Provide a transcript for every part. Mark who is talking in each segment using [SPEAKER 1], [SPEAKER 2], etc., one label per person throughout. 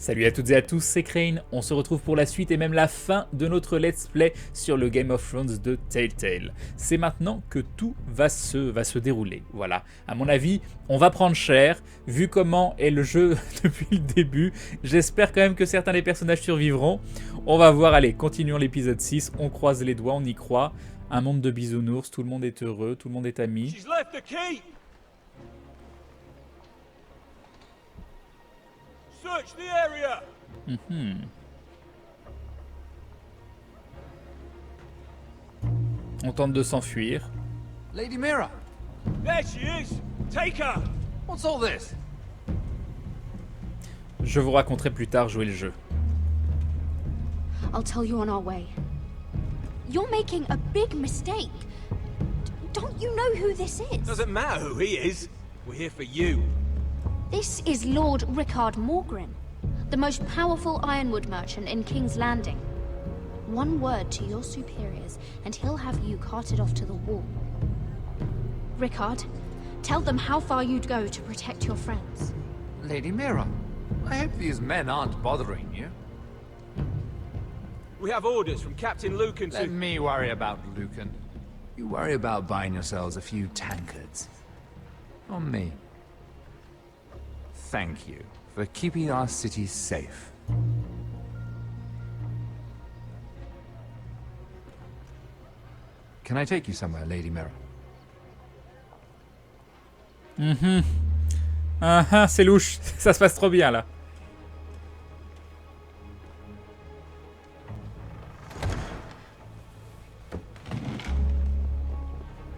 [SPEAKER 1] Salut à toutes et à tous, c'est Krayn. On se retrouve pour la suite et même la fin de notre let's play sur le Game of Thrones de Telltale. C'est maintenant que tout va se dérouler. Voilà, à mon avis, on va prendre cher, vu comment est le jeu depuis le début. J'espère quand même que certains des personnages survivront. On va voir, allez, continuons l'épisode 6, on croise les doigts, on y croit. Un monde de bisounours, tout le monde est heureux, tout le monde est ami.
[SPEAKER 2] Search the area.
[SPEAKER 1] On tente de s'enfuir.
[SPEAKER 3] Lady Mira,
[SPEAKER 2] There she is. Take her.
[SPEAKER 3] what's all this?
[SPEAKER 1] Je vous raconterai plus tard jouer le jeu.
[SPEAKER 4] I'll tell you on our way. You're making a big mistake. Don't you know who this is?
[SPEAKER 2] Doesn't matter who he is. We're here for you.
[SPEAKER 4] This is Lord Rickard Morgren, the most powerful ironwood merchant in King's Landing. One word to your superiors, and he'll have you carted off to the wall. Rickard, tell them how far you'd go to protect your friends.
[SPEAKER 3] Lady Mira, I hope these men aren't bothering you.
[SPEAKER 2] We have orders from Captain Lucan
[SPEAKER 3] Let
[SPEAKER 2] to...
[SPEAKER 3] me worry about Lucan. You worry about buying yourselves a few tankards. On me. Thank you for keeping our city safe. Can I take you somewhere, Lady Mira?
[SPEAKER 1] Ah, c'est louche, ça se passe trop bien là.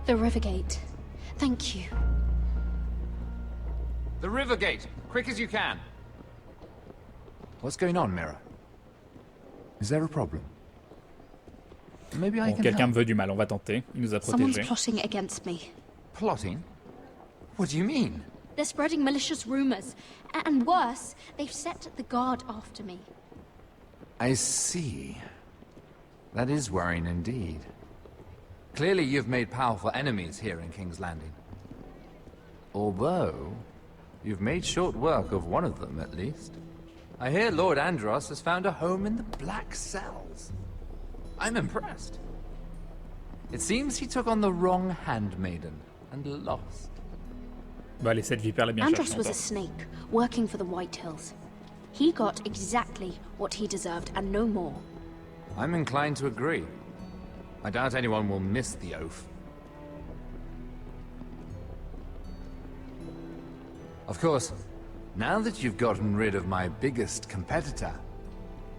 [SPEAKER 4] The Rivergate. Thank you.
[SPEAKER 3] The river gate, quick as you can. What's going on, Mira? Is there a problem? Maybe I
[SPEAKER 1] Bon,
[SPEAKER 3] can
[SPEAKER 1] quelqu'un me
[SPEAKER 3] help.
[SPEAKER 1] veut du mal, on va tenter. Il nous a
[SPEAKER 4] Someone's
[SPEAKER 1] protégés.
[SPEAKER 4] plotting against me.
[SPEAKER 3] Plotting? What do you mean?
[SPEAKER 4] They're spreading malicious rumors. And worse, they've set the guard after me.
[SPEAKER 3] I see. That is worrying indeed. Clearly you've made powerful enemies here in King's Landing. Although, you've made short work of one of them, at least. I hear Lord Andros has found a home in the Black Cells. I'm impressed. It seems he took on the wrong handmaiden and lost.
[SPEAKER 1] Bah allez, cette vipère l'a bien
[SPEAKER 4] Andros
[SPEAKER 1] cherché
[SPEAKER 4] was a
[SPEAKER 1] encore.
[SPEAKER 4] snake, working for the White Hills. He got exactly what he deserved, and no more.
[SPEAKER 3] I'm inclined to agree. I doubt anyone will miss the oath. Of course, now that you've gotten rid of my biggest competitor,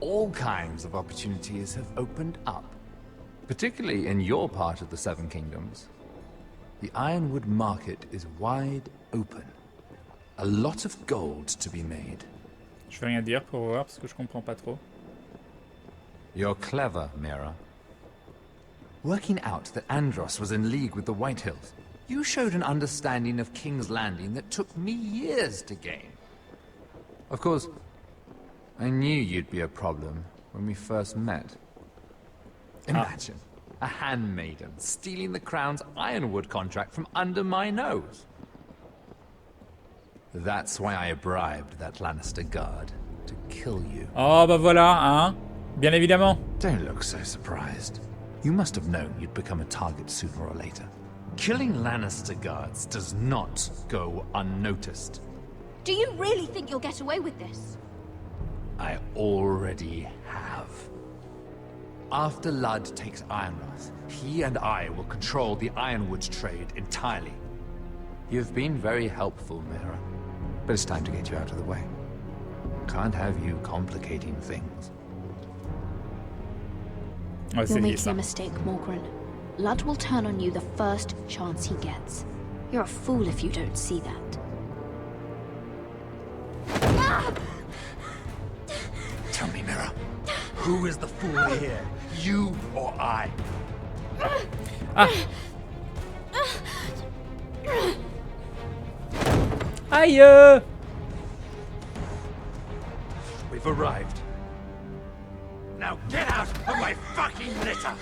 [SPEAKER 3] all kinds of opportunities have opened up. Particularly in your part of the Seven Kingdoms. The ironwood market is wide open. A lot of gold to be made.
[SPEAKER 1] Je vais rien dire pour voir parce que je comprends pas trop.
[SPEAKER 3] You're clever, Mira. Working out that Andros was in league with the White Hills, you showed an understanding of King's Landing that took me years to gain. Of course, I knew you'd be a problem when we first met. Imagine a handmaiden stealing the crown's ironwood contract from under my nose. That's why I bribed that Lannister guard to kill you.
[SPEAKER 1] Oh bah voilà, hein. Bien évidemment.
[SPEAKER 3] Don't look so surprised. You must have known you'd become a target sooner or later. Killing Lannister guards does not go unnoticed.
[SPEAKER 4] Do you really think you'll get away with this?
[SPEAKER 3] I already have. After Ludd takes Ironrath, he and I will control the ironwood trade entirely. You've been very helpful, Mira. But it's time to get you out of the way. Can't have you complicating things.
[SPEAKER 1] Ouais,
[SPEAKER 4] You're
[SPEAKER 1] c'est lié
[SPEAKER 4] making
[SPEAKER 1] ça.
[SPEAKER 4] a mistake, Morgren. Ludd will turn on you the first chance he gets. You're a fool if you don't see that.
[SPEAKER 3] Tell me, Mira, who is the fool here? You or I?
[SPEAKER 1] Aïe.
[SPEAKER 3] We've arrived. Now get out of my fucking litter!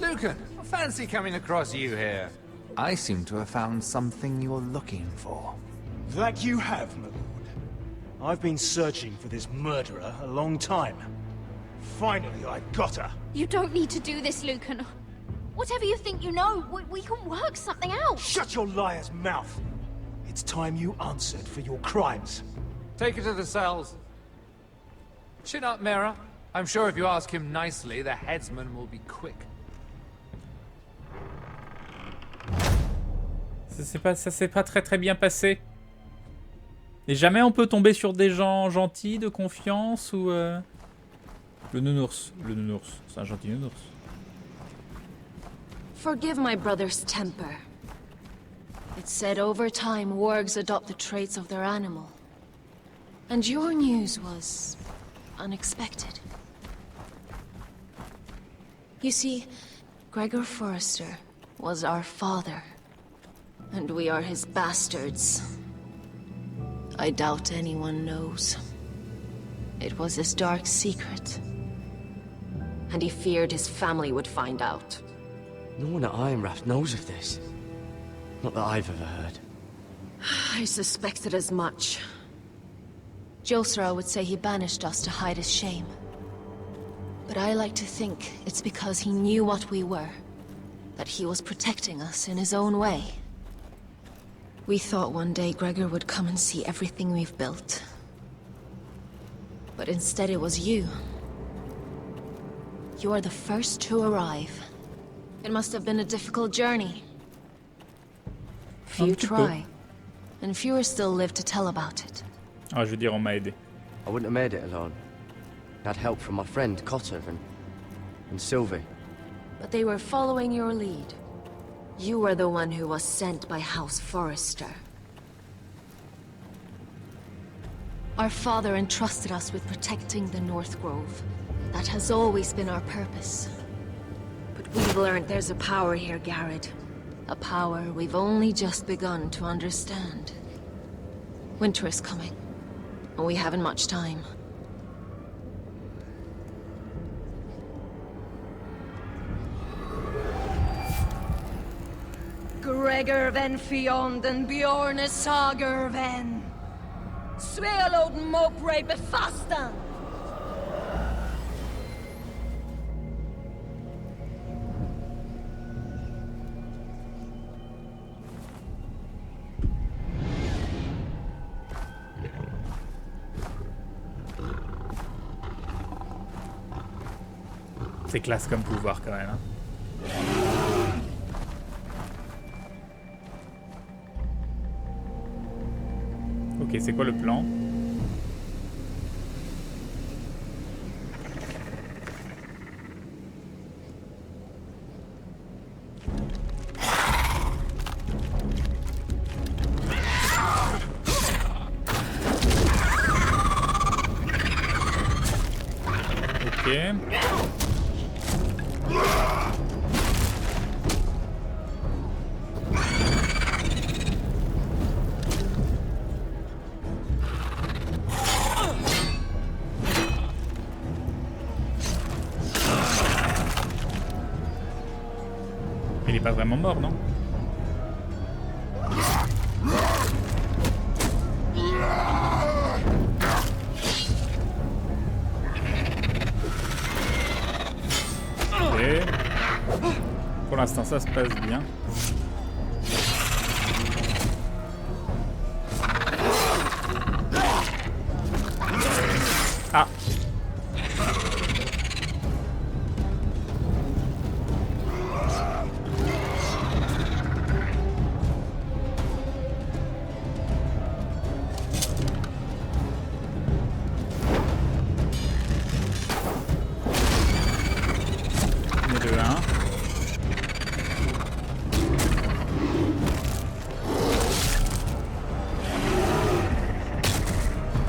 [SPEAKER 3] Lucan, I fancy coming across you here. I seem to have found something you're looking for.
[SPEAKER 5] That you have, my lord. I've been searching for this murderer a long time. Finally, I've got her.
[SPEAKER 4] You don't need to do this, Lucan. Whatever you think you know, we can work something out.
[SPEAKER 5] Shut your liar's mouth. It's time you answered for your crimes.
[SPEAKER 3] Take her to the cells. Chin up, Mera. I'm sure if you ask him nicely, the headsman will be quick.
[SPEAKER 1] Ça s'est pas très bien passé. Et jamais on peut tomber sur des gens gentils, de confiance ou... Le nounours, c'est un gentil nounours.
[SPEAKER 6] Forgive my brother's temper. It's said over time wargs adopt the traits of their animal. And your news was unexpected. You see, Gregor Forrester was our father, and we are his bastards. I doubt anyone knows. It was his dark secret, and he feared his family would find out.
[SPEAKER 7] No one at Ironraft knows of this. Not that I've ever heard.
[SPEAKER 6] I suspected as much. Josra would say he banished us to hide his shame. But I like to think it's because he knew what we were. That he was protecting us in his own way. We thought one day Gregor would come and see everything we've built. But instead it was you. You are the first to arrive. It must have been a difficult journey. Few try, and fewer still live to tell about it.
[SPEAKER 1] Ah, je veux dire, on m'a aidé.
[SPEAKER 7] I wouldn't have made it alone. I had help from my friend Cotter and Sylvie.
[SPEAKER 6] But they were following your lead. You were the one who was sent by House Forrester. Our father entrusted us with protecting the North Grove. That has always been our purpose. But we've learned there's a power here, Garrett. A power we've only just begun to understand. Winter is coming, and we haven't much time.
[SPEAKER 8] Gregor ven fienden Bjorne sager ven. Svealoden mopre befastan.
[SPEAKER 1] C'est classe comme pouvoir quand même. Hein. Ok, c'est quoi le plan? Ok. Il est pas vraiment mort, non? Ok. Pour l'instant, ça se passe bien. Ah!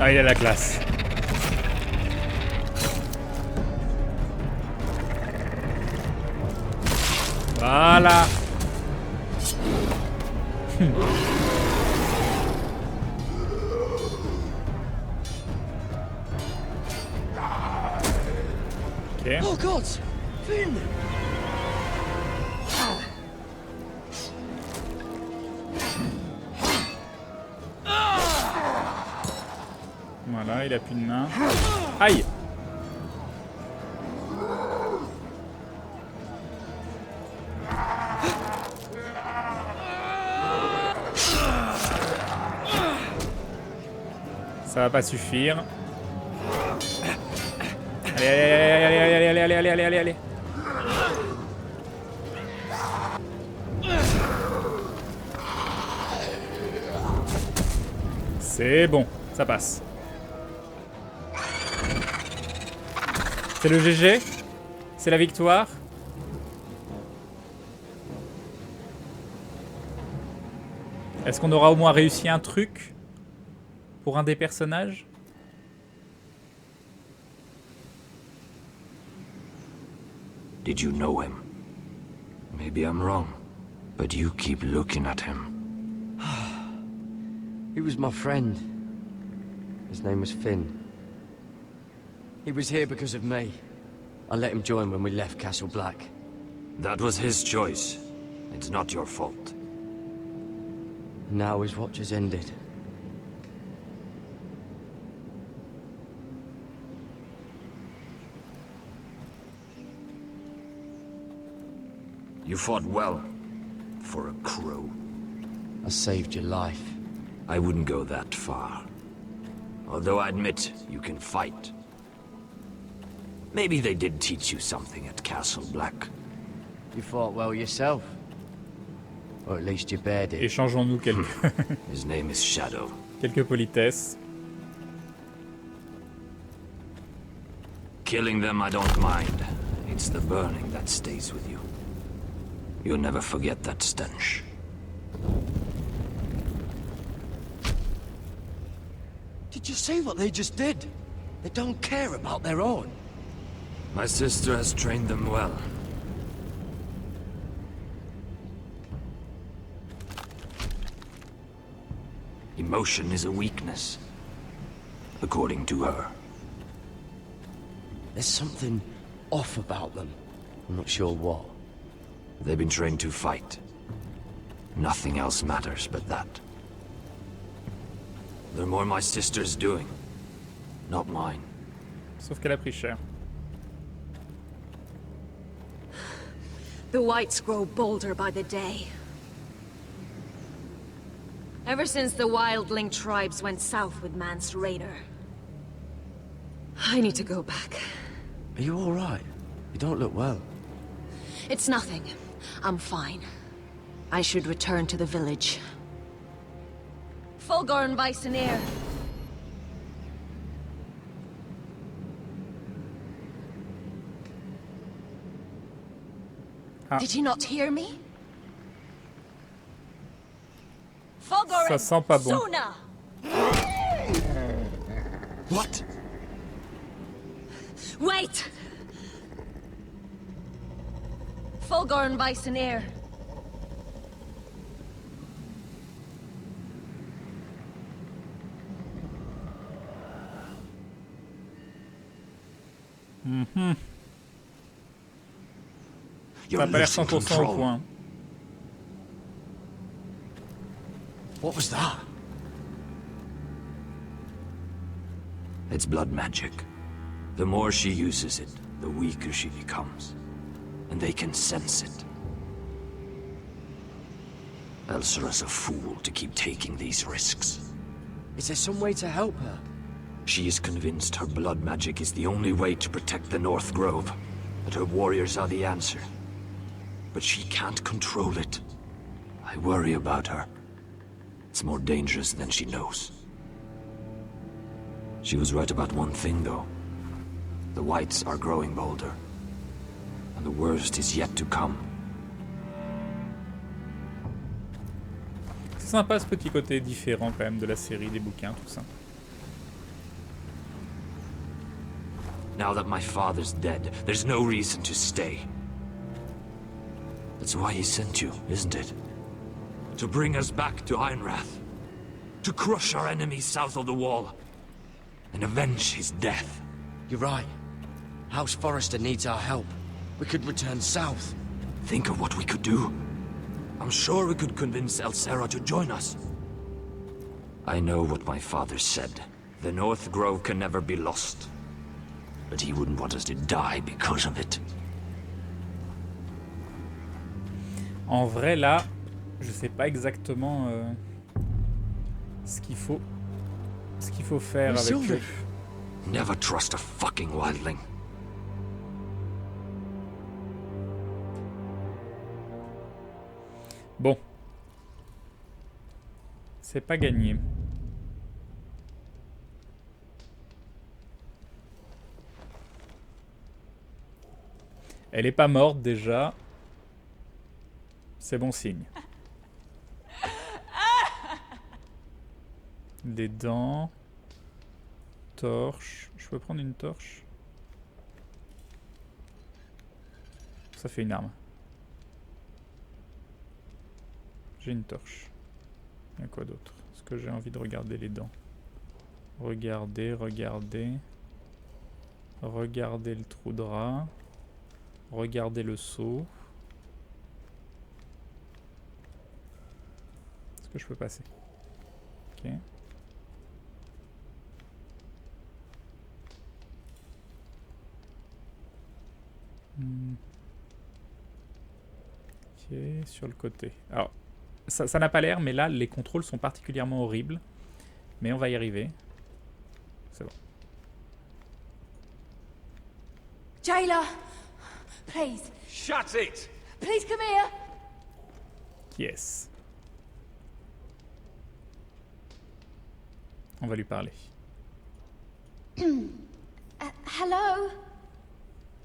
[SPEAKER 1] Ah, il a la classe. Voilà. Ok.
[SPEAKER 5] Oh God! Finn!
[SPEAKER 1] Voilà, il a plus de main. Aïe! Ça va pas suffire. Allez, allez, allez, allez, allez, allez, allez, allez, allez. C'est bon, ça passe. C'est le GG? C'est la victoire? Est-ce qu'on aura au moins réussi un truc pour un des personnages?
[SPEAKER 9] Did you know him? Maybe I'm wrong, but you keep looking at him.
[SPEAKER 7] He was my friend. His name was Finn. He was here because of me. I let him join when we left Castle Black.
[SPEAKER 9] That was his choice. It's not your fault.
[SPEAKER 7] Now his watch has ended.
[SPEAKER 9] You fought well. For a crow.
[SPEAKER 7] I saved your life.
[SPEAKER 9] I wouldn't go that far. Although I admit, you can fight. Maybe they did teach you something at Castle Black.
[SPEAKER 7] You fought well yourself. Or at least you bared it.
[SPEAKER 1] Échangeons-nous quelques...
[SPEAKER 9] His name is Shadow.
[SPEAKER 1] quelques politesses.
[SPEAKER 9] Killing them I don't mind. It's the burning that stays with you. You'll never forget that stench.
[SPEAKER 7] Did you see what they just did? They don't care about their own.
[SPEAKER 9] My sister has trained them well. Emotion is a weakness, according to her.
[SPEAKER 7] There's something off about them. I'm not sure what.
[SPEAKER 9] They've been trained to fight. Nothing else matters but that. They're more my sister's doing, not mine.
[SPEAKER 1] Sauf qu'elle a pris cher.
[SPEAKER 8] The whites grow bolder by the day. Ever since the wildling tribes went south with Mance Raider. I need to go back.
[SPEAKER 7] Are you alright? You don't look well.
[SPEAKER 8] It's nothing. I'm fine. I should return to the village. Fulgorn Viceneer. Did you not hear me? Fulgorn
[SPEAKER 1] Ça sent pas bon.
[SPEAKER 8] Suna.
[SPEAKER 9] What?
[SPEAKER 8] Wait! Fulgorn Viceneer.
[SPEAKER 1] Ça a pas l'air 100% au point.
[SPEAKER 7] What was that?
[SPEAKER 9] It's blood magic. The more she uses it, the weaker she becomes. And they can sense it. Elsera's a fool to keep taking these risks.
[SPEAKER 7] Is there some way to help her?
[SPEAKER 9] She is convinced her blood magic is the only way to protect the North Grove. That her warriors are the answer. But she can't control it. I worry about her. It's more dangerous than she knows. She was right about one thing, though. The whites are growing bolder. And the worst is yet to come.
[SPEAKER 1] C'est sympa ce petit côté différent quand même de la série, des bouquins, tout ça.
[SPEAKER 9] Now that my father's dead, there's no reason to stay. That's why he sent you, isn't it? To bring us back to Einrath. To crush our enemies south of the wall. And avenge his death.
[SPEAKER 7] You're right. House Forrester needs our help. We could return south.
[SPEAKER 9] Think of what we could do. I'm sure we could convince Elsera to join us. I know what my father said. The North Grove can never be lost. But he wouldn't want us to die because of it.
[SPEAKER 1] En vrai, là, je sais pas exactement ce qu'il faut faire avec eux.
[SPEAKER 9] Never trust a fucking wildling.
[SPEAKER 1] Bon. C'est pas gagné. Elle est pas morte déjà. C'est bon signe. Des dents. Torche. Je peux prendre une torche? Ça fait une arme. J'ai une torche. Il y a quoi d'autre? Est-ce que j'ai envie de regarder les dents? Regardez, regardez. Regardez le trou de rat. Regardez le seau. Est-ce que je peux passer? Ok. Ok, sur le côté. Alors, ça n'a pas l'air, mais là, les contrôles sont particulièrement horribles. Mais on va y arriver. C'est bon.
[SPEAKER 10] Jailer, please.
[SPEAKER 2] Shut it!
[SPEAKER 10] Please come here.
[SPEAKER 1] Yes. On va lui parler.
[SPEAKER 4] Hello?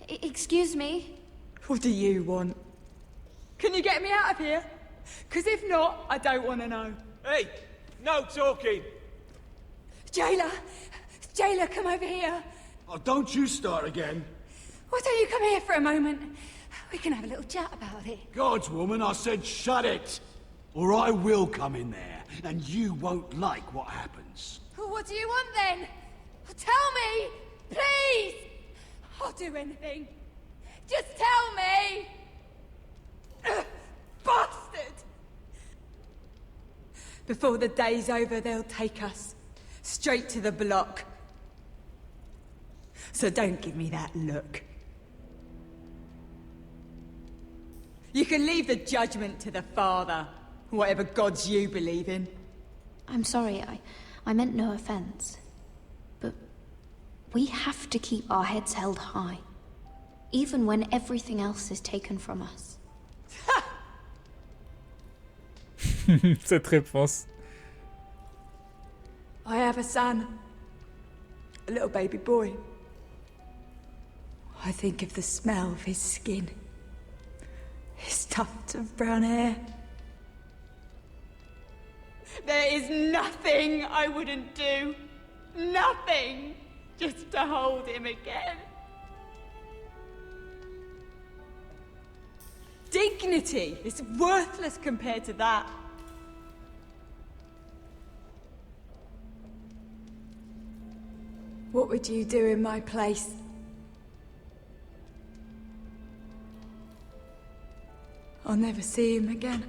[SPEAKER 4] Excuse me?
[SPEAKER 10] What do you want? Can you get me out of here? Because if not, I don't want to know.
[SPEAKER 2] Hey! No talking!
[SPEAKER 10] Jailer! Jailer, come over here.
[SPEAKER 5] Oh, don't you start again.
[SPEAKER 10] Why don't you come here for a moment? We can have a little chat about it.
[SPEAKER 5] God's woman, I said shut it. Or I will come in there, and you won't like what happens.
[SPEAKER 10] Well, what do you want then? Tell me! Please! I'll do anything. Just tell me! Bastard! Before the day's over, they'll take us. Straight to the block. So don't give me that look. You can leave the judgment to the Father, whatever gods you believe in.
[SPEAKER 4] I'm sorry, I meant no offense. But we have to keep our heads held high. Even when everything else is taken from us.
[SPEAKER 1] Cette réponse.
[SPEAKER 10] I have a son. A little baby boy. I think of the smell of his skin. His tufts of brown hair. There is nothing I wouldn't do. Nothing. Just to hold him again. Dignity is worthless compared to that. What would you do in my place? I'll never see him again.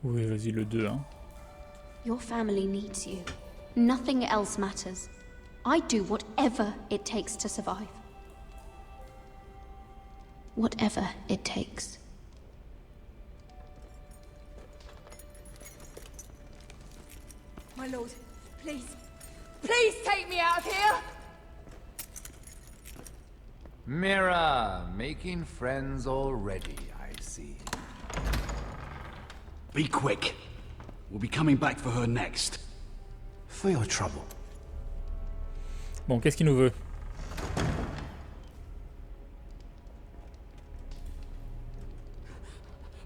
[SPEAKER 1] Oui, vas-y, le 2, hein.
[SPEAKER 4] Your family needs you. Nothing else matters. I'd do whatever it takes to survive. Whatever it takes.
[SPEAKER 10] My lord, please. Please take me out of here!
[SPEAKER 3] Mira, making friends already, I see.
[SPEAKER 5] Be quick. We'll be coming back for her next.
[SPEAKER 3] For your trouble.
[SPEAKER 1] Bon, qu'est-ce qu'il nous veut?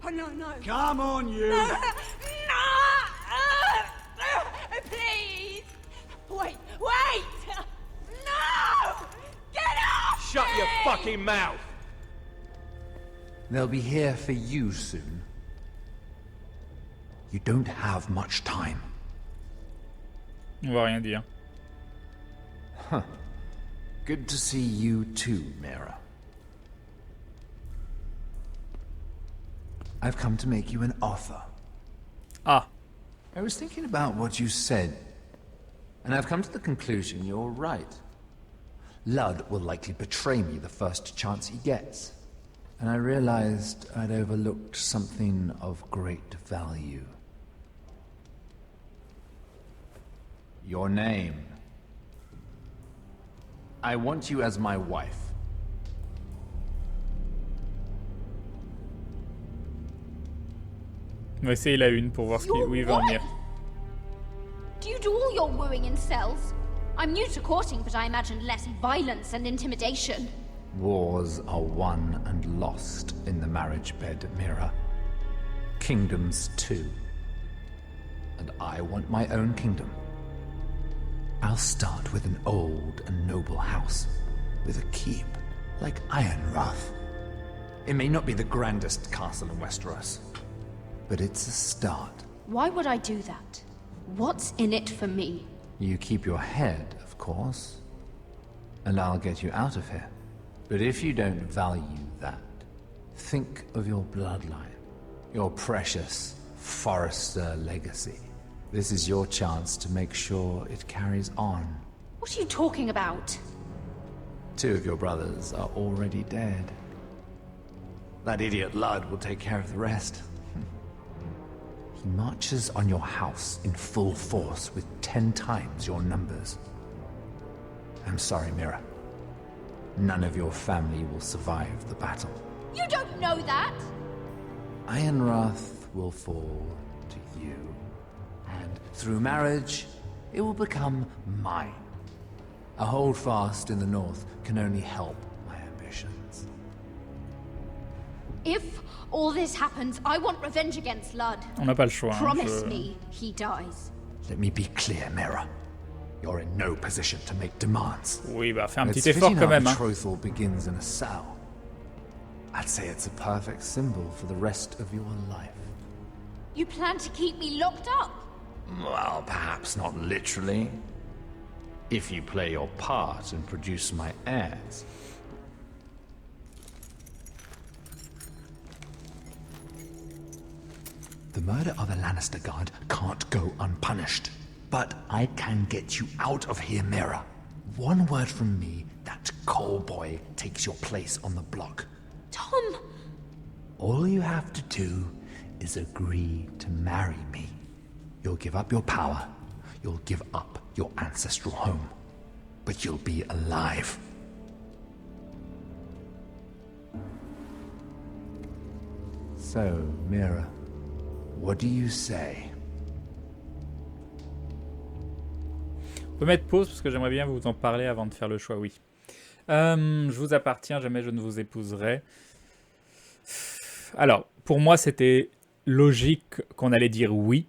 [SPEAKER 10] Oh no, no.
[SPEAKER 5] Come on, you!
[SPEAKER 10] No! Please! Wait! Wait! No! Get off!
[SPEAKER 2] Shut
[SPEAKER 10] me!
[SPEAKER 2] your fucking mouth!
[SPEAKER 3] They'll be here for you soon. You don't have much time.
[SPEAKER 1] On va rien dire.
[SPEAKER 3] Huh. Good to see you too, Mira. I've come to make you an offer.
[SPEAKER 1] Ah.
[SPEAKER 3] I was thinking about what you said And I've come to the conclusion you're right. Ludd will likely betray me the first chance he gets. And I realized I'd overlooked something of great value. Your name. I want you as my wife.
[SPEAKER 1] On va essayer la une pour voir où il va en venir.
[SPEAKER 4] Do you do all your wooing in cells? I'm new to courting, but I imagined less violence and intimidation.
[SPEAKER 3] Wars are won and lost in the marriage bed, Mira. Kingdoms too. And I want my own kingdom. I'll start with an old and noble house, with a keep, like Ironrath. It may not be the grandest castle in Westeros, but it's a start.
[SPEAKER 4] Why would I do that? What's in it for me?
[SPEAKER 3] You keep your head, of course, and I'll get you out of here. But if you don't value that, think of your bloodline, your precious Forrester legacy. This is your chance to make sure it carries on.
[SPEAKER 4] What are you talking about?
[SPEAKER 3] 2 of your brothers are already dead. That idiot Ludd will take care of the rest. He marches on your house in full force with 10 times your numbers. I'm sorry, Mira. None of your family will survive the battle.
[SPEAKER 4] You don't know that!
[SPEAKER 3] Ironrath will fall to you. And through marriage, it will become mine. A holdfast in the north can only help my ambitions.
[SPEAKER 4] If all this happens, I want revenge against Ludd.
[SPEAKER 1] On n'a pas le choix.
[SPEAKER 4] Promise me he dies.
[SPEAKER 3] Let me be clear, Mira. You're in no position to make demands.
[SPEAKER 1] Oui, bah fais un
[SPEAKER 3] It's
[SPEAKER 1] petit effort
[SPEAKER 3] fitting
[SPEAKER 1] quand
[SPEAKER 3] our
[SPEAKER 1] même. Hein.
[SPEAKER 3] betrothal begins in a cell. I'd say it's a perfect symbol for the rest of your life.
[SPEAKER 4] You plan to keep me locked up?
[SPEAKER 3] Well, perhaps not literally. If you play your part and produce my heirs. The murder of a Lannister guard can't go unpunished. But I can get you out of here, Mira. One word from me, that coal boy takes your place on the block.
[SPEAKER 4] Tom!
[SPEAKER 3] All you have to do is agree to marry me. You'll give up your power. You'll give up your ancestral home. But you'll be alive. So, Mira, what do you say?
[SPEAKER 1] On peut mettre pause parce que j'aimerais bien vous en parler avant de faire le choix, oui. Je vous appartiens, jamais je ne vous épouserai. Alors, pour moi, c'était logique qu'on allait dire oui,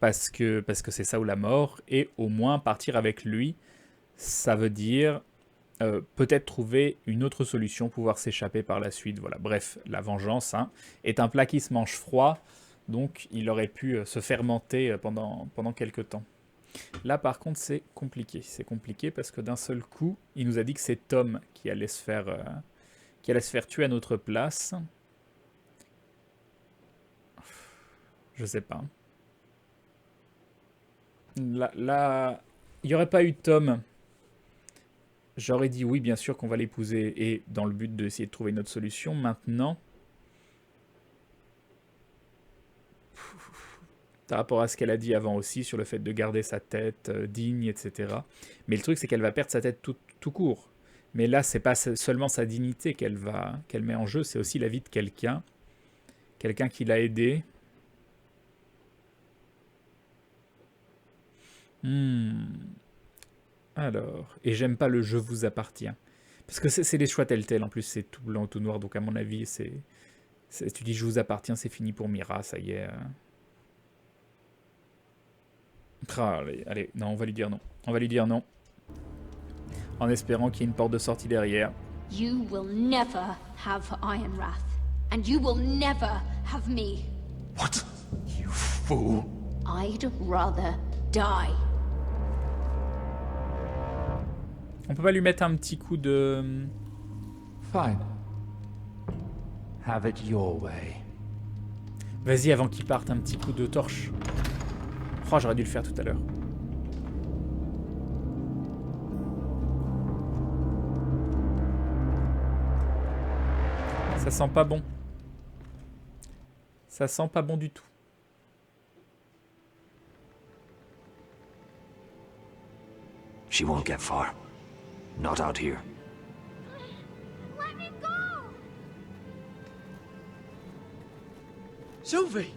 [SPEAKER 1] parce que c'est ça ou la mort, et au moins partir avec lui, ça veut dire peut-être trouver une autre solution, pouvoir s'échapper par la suite. Voilà. Bref, la vengeance est un plat qui se mange froid, donc il aurait pu se fermenter pendant quelques temps. Là, par contre, c'est compliqué. C'est compliqué parce que d'un seul coup, il nous a dit que c'est Tom qui allait se faire tuer à notre place. Je sais pas. Là, il n'y aurait pas eu Tom. J'aurais dit oui, bien sûr qu'on va l'épouser et dans le but d'essayer de trouver une autre solution. Maintenant, par rapport à ce qu'elle a dit avant aussi sur le fait de garder sa tête digne, etc. Mais le truc, c'est qu'elle va perdre sa tête tout court. Mais là, c'est pas seulement sa dignité qu'elle met en jeu, c'est aussi la vie de quelqu'un qui l'a aidé. Alors, et j'aime pas le « je vous appartiens ». Parce que c'est les choix Telltale, en plus c'est tout blanc, tout noir, donc à mon avis, tu dis « je vous appartiens », c'est fini pour Mira, ça y est. Allez, non, on va lui dire non. On va lui dire non. En espérant qu'il y ait une porte de sortie derrière.
[SPEAKER 4] You will never have Ironrath. And you will never have me.
[SPEAKER 3] What? You fool!
[SPEAKER 4] I'd rather die.
[SPEAKER 1] On peut pas lui mettre un petit coup de...
[SPEAKER 3] Fine. Have it your way.
[SPEAKER 1] Vas-y, avant qu'il parte, un petit coup de torche. Oh, j'aurais dû le faire tout à l'heure. Ça sent pas bon. Ça sent pas bon du tout.
[SPEAKER 9] She won't get far. Not out here.
[SPEAKER 10] Let me go!
[SPEAKER 7] Sylvie!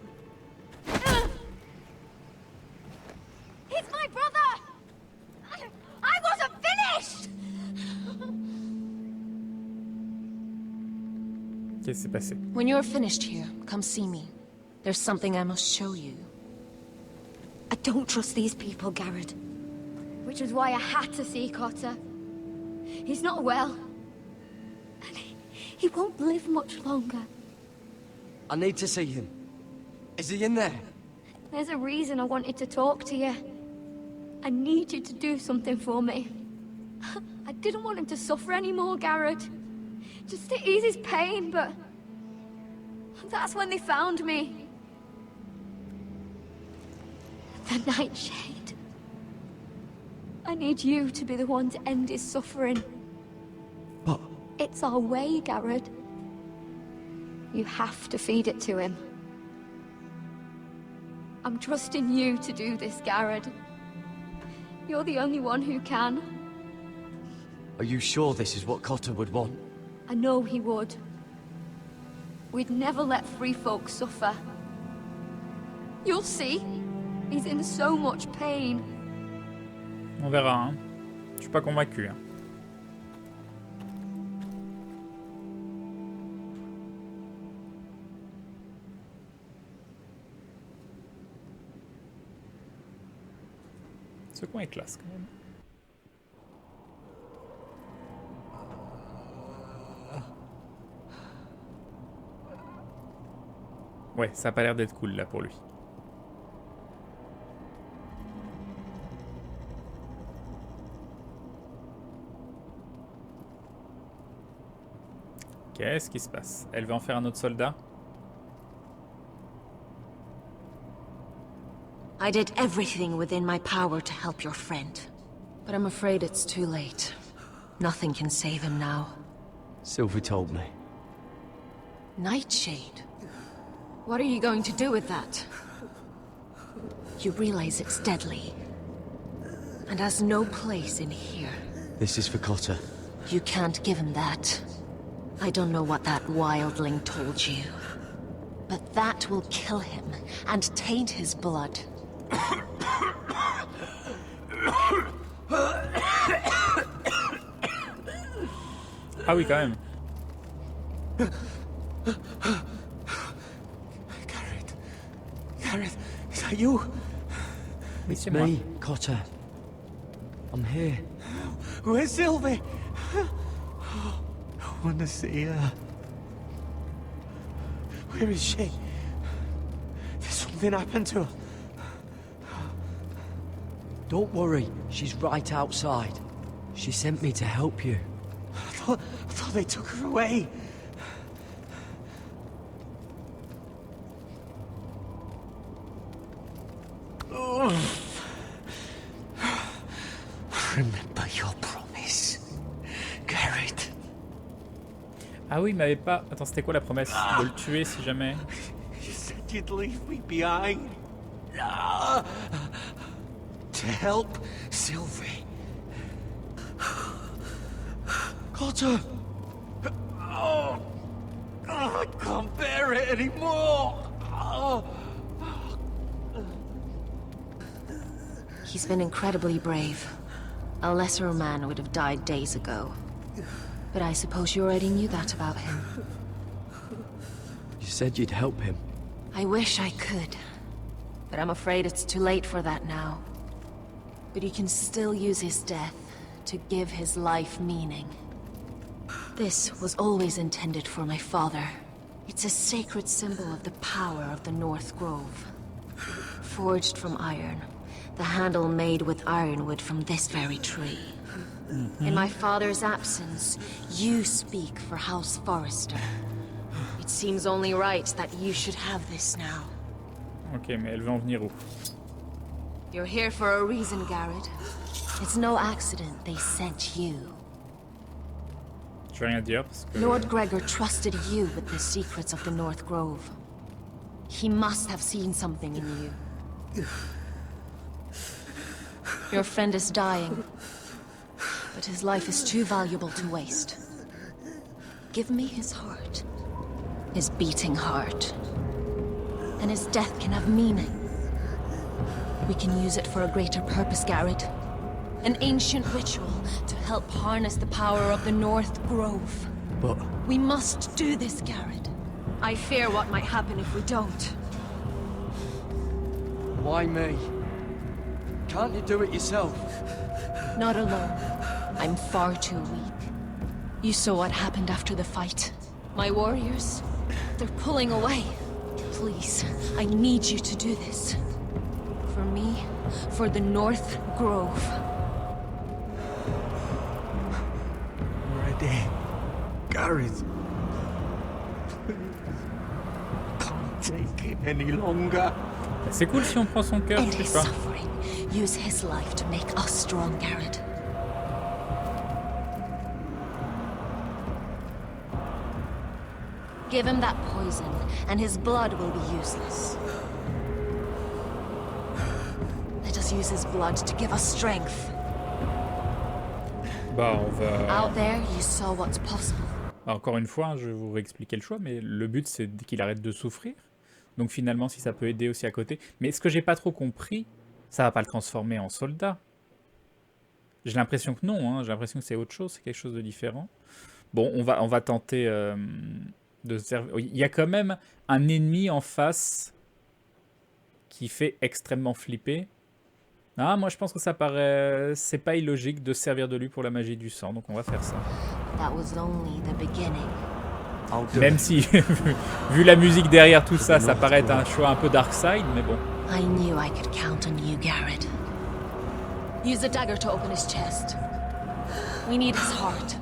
[SPEAKER 10] He's my brother! I wasn't finished!
[SPEAKER 1] Qu'est-ce qui s'est passé?
[SPEAKER 6] When you're finished here, come see me. There's something I must show you.
[SPEAKER 4] I don't trust these people, Garrett.
[SPEAKER 10] Which was why I had to see Cotter. He's not well. And he won't live much longer.
[SPEAKER 7] I need to see him. Is he in there?
[SPEAKER 10] There's a reason I wanted to talk to you. I need you to do something for me. I didn't want him to suffer anymore, Garrett. Just to ease his pain, but... that's when they found me. The Nightshade. I need you to be the one to end his suffering.
[SPEAKER 7] But...
[SPEAKER 10] It's our way, Garrett. You have to feed it to him. I'm trusting you to do this, Garrett. You're the only one who can.
[SPEAKER 7] Are you sure this is what Cotter would want?
[SPEAKER 10] I know he would. We'd never let free folk suffer. You'll see. He's in so much pain.
[SPEAKER 1] On verra, hein. Je suis pas convaincu. Hein. Ce coin est classe quand même. Ouais, ça a pas l'air d'être cool là pour lui. Qu'est-ce qui se passe? Elle veut en faire un autre soldat?
[SPEAKER 6] I did everything within my power to help your friend. But I'm afraid it's too late. Nothing can save him now.
[SPEAKER 7] Sylvie told me.
[SPEAKER 6] Nightshade? What are you going to do with that? You realize it's deadly. And has no place in here.
[SPEAKER 7] This is for Cotter.
[SPEAKER 6] You can't give him that. I don't know what that wildling told you. But that will kill him and taint his blood.
[SPEAKER 1] Ah oui, quand même.
[SPEAKER 5] Garrett, is that you?
[SPEAKER 1] Oui, c'est moi.
[SPEAKER 7] Me, Cotter. I'm here.
[SPEAKER 5] Where's Sylvie? I want to see her. Where is she? Did something happen to her?
[SPEAKER 7] Don't worry, she's right outside. She sent me to help you.
[SPEAKER 5] I thought they took her away. Remember your promise, Garrett.
[SPEAKER 1] Ah oui, il m'avait pas... Attends, c'était quoi la promesse? De le tuer si jamais...
[SPEAKER 5] You said you'd leave me behind. To help Sylvie. Cotter! Oh, I can't bear it anymore! Oh.
[SPEAKER 6] He's been incredibly brave. A lesser man would have died days ago. But I suppose you already knew that about him.
[SPEAKER 7] You said you'd help him.
[SPEAKER 6] I wish I could. But I'm afraid it's too late for that now. But he can still use his death to give his life meaning. This was always intended for my father. It's a sacred symbol of the power of the North Grove. Forged from iron, the handle made with ironwood from this very tree. In my father's absence, you speak for House Forrester. It seems only right that you should have this now.
[SPEAKER 1] Ok, mais elle veut en venir où?
[SPEAKER 6] You're here for a reason, Garrett. It's no accident they sent you.
[SPEAKER 1] Je Je vais rien dire parce que...
[SPEAKER 6] Lord Gregor trusted you with the secrets of the North Grove. He must have seen something in you. Your friend is dying, but his life is too valuable to waste. Give me his heart. His beating heart. And his death can have meaning. We can use it for a greater purpose, Garrett. An ancient ritual to help harness the power of the North Grove.
[SPEAKER 1] But...
[SPEAKER 6] We must do this, Garrett. I fear what might happen if we don't.
[SPEAKER 7] Why me? Can't you do it yourself?
[SPEAKER 6] Not alone. I'm far too weak. You saw what happened after the fight. My warriors, they're pulling away. Please, I need you to do this. For me, for the North Grove.
[SPEAKER 5] Ready. Garrett. Can't take it any longer.
[SPEAKER 1] C'est cool si on prend son cœur,
[SPEAKER 6] End
[SPEAKER 1] je
[SPEAKER 6] his
[SPEAKER 1] sais pas.
[SPEAKER 6] suffering. Use his life to make us strong, Garrett. Give him that poison, and his blood will be useless. Let us use his blood to give us strength.
[SPEAKER 1] Bah, on va...
[SPEAKER 6] Out there, you saw what's possible.
[SPEAKER 1] Encore une fois, je vais vous réexpliquer le choix, mais le but c'est qu'il arrête de souffrir. Donc finalement, si ça peut aider aussi à côté. Mais ce que j'ai pas trop compris, ça va pas le transformer en soldat. J'ai l'impression que non, hein. J'ai l'impression que c'est autre chose, c'est quelque chose de différent. Bon, on va tenter de servir. Il y a quand même un ennemi en face qui fait extrêmement flipper. Ah, moi je pense que ça paraît... C'est pas illogique de se servir de lui pour la magie du sang, donc on va faire ça.
[SPEAKER 6] That was only the beginning.
[SPEAKER 1] Même si, vu la musique derrière tout ça, ça paraît être un choix un peu dark side, mais bon.
[SPEAKER 6] I knew I could count on you, Garrett. Use the dagger to open his chest. We need his heart.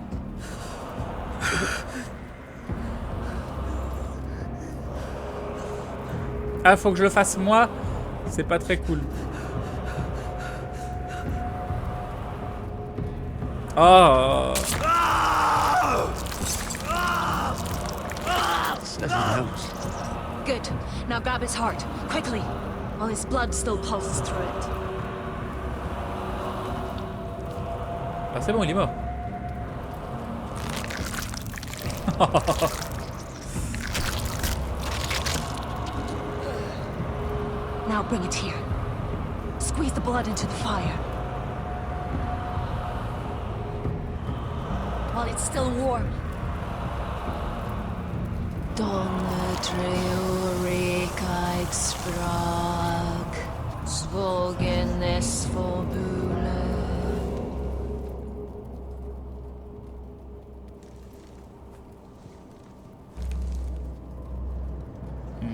[SPEAKER 1] Ah, faut que je le fasse moi? C'est pas très cool. Oh!
[SPEAKER 6] Good. Now grab his heart, quickly, while his blood still pulses through it.
[SPEAKER 1] Ah, c'est bon, il est mort.
[SPEAKER 6] Now bring it here. Squeeze the blood into the fire. While it's still warm. Donnertreurigheid sprak, zwogenes verbule.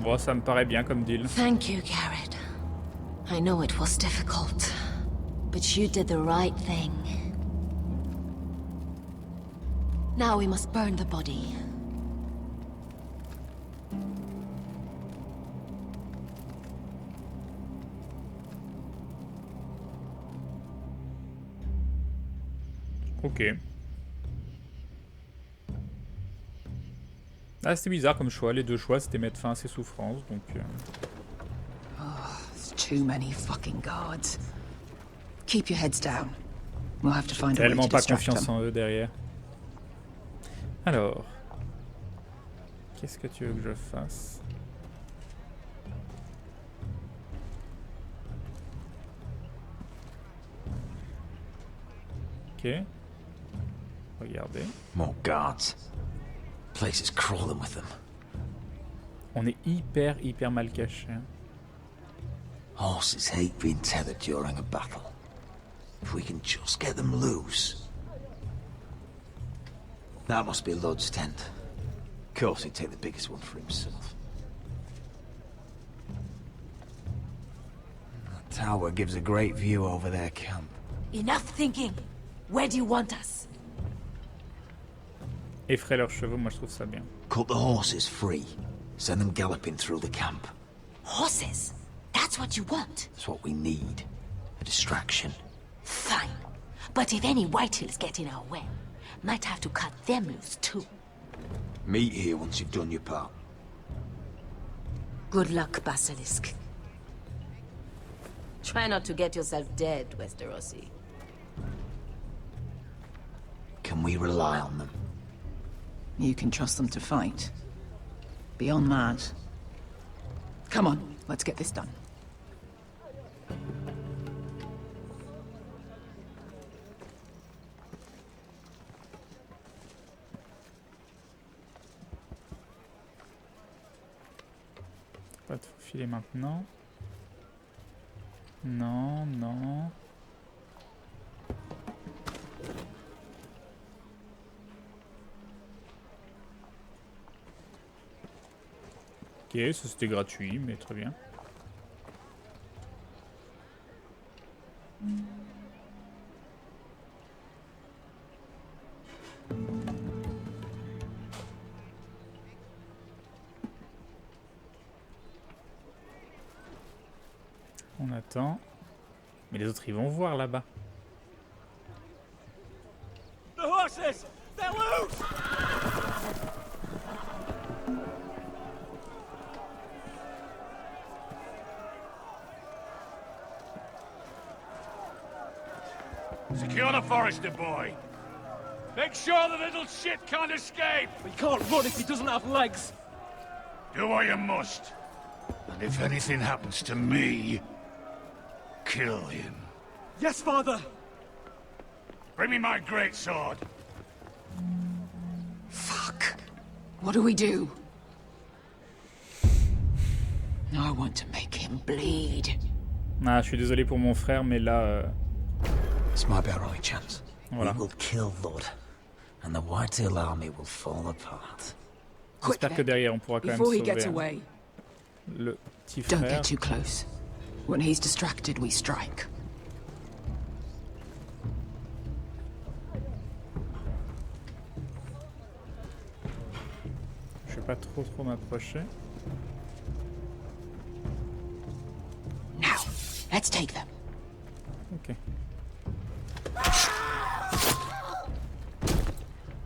[SPEAKER 1] Bon, ça me paraît bien comme deal.
[SPEAKER 6] Thank you, Garrett. I know it was difficult, but you did the right thing. Now we must burn the body.
[SPEAKER 1] Ok. Ah, c'était bizarre comme choix. Les deux choix, c'était mettre fin à ses souffrances, donc...
[SPEAKER 11] There's too many fucking guards. Keep your heads down. We'll have to find a way
[SPEAKER 1] Tellement
[SPEAKER 11] to
[SPEAKER 1] pas
[SPEAKER 11] distract
[SPEAKER 1] confiance
[SPEAKER 11] them.
[SPEAKER 1] en eux derrière. Alors... Qu'est-ce que tu veux que je fasse? Ok. Regardez.
[SPEAKER 9] More guards. Place is crawling with them.
[SPEAKER 1] On est hyper mal caché.
[SPEAKER 9] Horses hate being tethered during a battle. If we can just get them loose. That must be Lud's tent. Of course, he'd take the biggest one for himself.
[SPEAKER 5] That tower gives a great view over their camp.
[SPEAKER 6] Enough thinking. Where do you want us?
[SPEAKER 1] Effrayer leurs chevaux, moi je trouve ça bien.
[SPEAKER 9] Cut the horses free. Send them galloping through the camp.
[SPEAKER 6] Horses? That's what you want?
[SPEAKER 9] That's what we need. A distraction.
[SPEAKER 6] Fine. But if any whitehills get in our way,
[SPEAKER 12] might have to cut them loose too.
[SPEAKER 9] Meet here once you've done your part.
[SPEAKER 12] Good luck, Basilisk. Try not to get yourself dead, Westerosi.
[SPEAKER 9] Can we rely on them?
[SPEAKER 11] You can trust them to fight. Beyond that... Come on, let's get this done.
[SPEAKER 1] Pas trop filer maintenant. Non, non. Ok, ça c'était gratuit, mais très bien. On attend. Mais les autres ils vont voir là-bas.
[SPEAKER 2] The horses! They're loose!
[SPEAKER 5] Secure the Forester boy. Make sure the little shit can't escape.
[SPEAKER 2] He can't run if he doesn't have legs.
[SPEAKER 5] Do what you must. And if anything happens to me, kill him.
[SPEAKER 2] Yes, father!
[SPEAKER 5] Bring me my greatsword.
[SPEAKER 11] Fuck. What do we do? I want to make him bleed.
[SPEAKER 1] Ah, je suis désolé pour mon frère, mais là...
[SPEAKER 9] This might be our only chance.
[SPEAKER 1] Voilà.
[SPEAKER 9] We will kill Lord, and the Whitetail army will fall apart.
[SPEAKER 1] J'espère que derrière on pourra quand même
[SPEAKER 11] Before he
[SPEAKER 1] sauver
[SPEAKER 11] gets away.
[SPEAKER 1] le petit
[SPEAKER 11] Don't
[SPEAKER 1] frère.
[SPEAKER 11] get too close. When he's distracted, we strike.
[SPEAKER 1] Je vais pas trop m'approcher.
[SPEAKER 11] Now, let's take them.
[SPEAKER 1] Ok.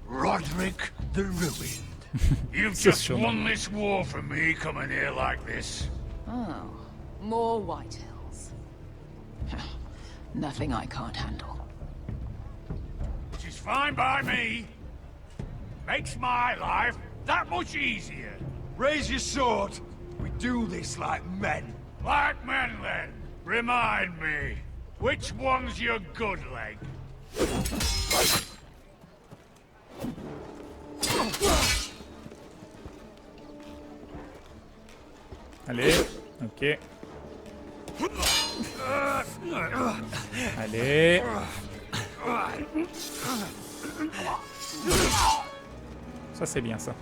[SPEAKER 5] Roderick the Ruined. You've just won this war for me coming here like this.
[SPEAKER 11] Oh, more Whitehills. Nothing I can't handle.
[SPEAKER 5] Which is fine by me. Makes my life that much easier.
[SPEAKER 2] Raise your sword. We do this like men.
[SPEAKER 5] Like men, then. Remind me, which one's your good leg?
[SPEAKER 1] Allez, ok. Allez. Ça c'est bien ça.